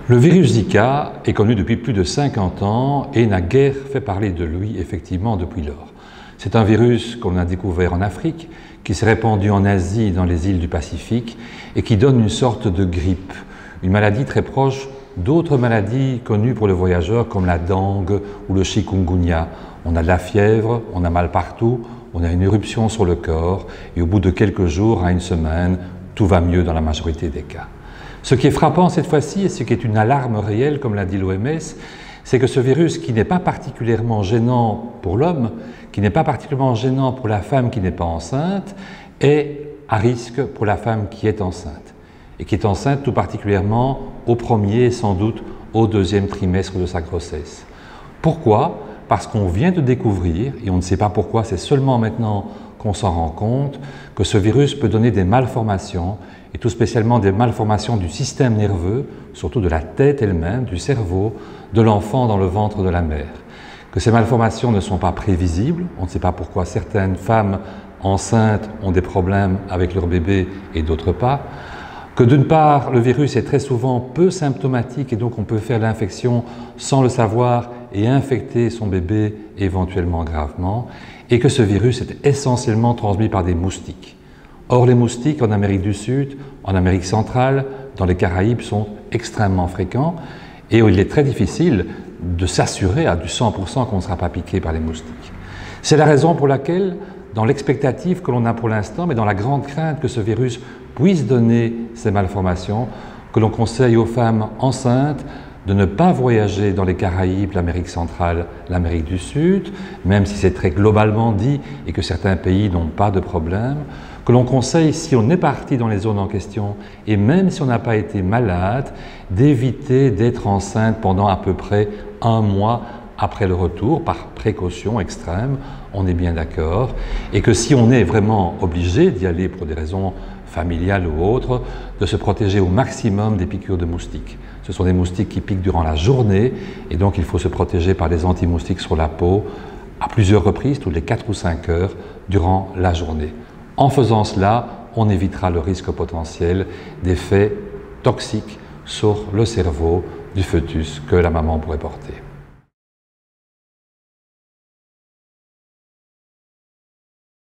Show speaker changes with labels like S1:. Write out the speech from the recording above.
S1: Le virus Zika est connu depuis plus de 50 ans et n'a guère fait parler de lui effectivement depuis lors. C'est un virus qu'on a découvert en Afrique, qui s'est répandu en Asie et dans les îles du Pacifique et qui donne une sorte de grippe, une maladie très proche d'autres maladies connues pour le voyageur comme la dengue ou le chikungunya. On a de la fièvre, on a mal partout, on a une éruption sur le corps et au bout de quelques jours à une semaine, tout va mieux dans la majorité des cas. Ce qui est frappant cette fois-ci, et ce qui est une alarme réelle, comme l'a dit l'OMS, c'est que ce virus qui n'est pas particulièrement gênant pour l'homme, qui n'est pas particulièrement gênant pour la femme qui n'est pas enceinte, est à risque pour la femme qui est enceinte. Et qui est enceinte tout particulièrement au premier et sans doute au deuxième trimestre de sa grossesse. Pourquoi? Parce qu'on vient de découvrir, et on ne sait pas pourquoi, c'est seulement maintenant qu'on s'en rend compte, que ce virus peut donner des malformations, et tout spécialement des malformations du système nerveux, surtout de la tête elle-même, du cerveau, de l'enfant dans le ventre de la mère. Que ces malformations ne sont pas prévisibles, on ne sait pas pourquoi certaines femmes enceintes ont des problèmes avec leur bébé et d'autres pas, que d'une part, le virus est très souvent peu symptomatique et donc on peut faire l'infection sans le savoir et infecter son bébé éventuellement gravement, et que ce virus est essentiellement transmis par des moustiques. Or, les moustiques en Amérique du Sud, en Amérique centrale, dans les Caraïbes sont extrêmement fréquents et il est très difficile de s'assurer à du 100% qu'on ne sera pas piqué par les moustiques. C'est la raison pour laquelle, dans l'expectative que l'on a pour l'instant, mais dans la grande crainte que ce virus puisse donner ces malformations, que l'on conseille aux femmes enceintes de ne pas voyager dans les Caraïbes, l'Amérique centrale, l'Amérique du Sud, même si c'est très globalement dit et que certains pays n'ont pas de problème, que l'on conseille, si on est parti dans les zones en question, et même si on n'a pas été malade, d'éviter d'être enceinte pendant à peu près 1 mois après le retour, par précaution extrême, on est bien d'accord, et que si on est vraiment obligé d'y aller pour des raisons familiales ou autres, de se protéger au maximum des piqûres de moustiques. Ce sont des moustiques qui piquent durant la journée, et donc il faut se protéger par des anti-moustiques sur la peau à plusieurs reprises, toutes les 4 ou 5 heures, durant la journée. En faisant cela, on évitera le risque potentiel d'effets toxiques sur le cerveau du fœtus que la maman pourrait porter.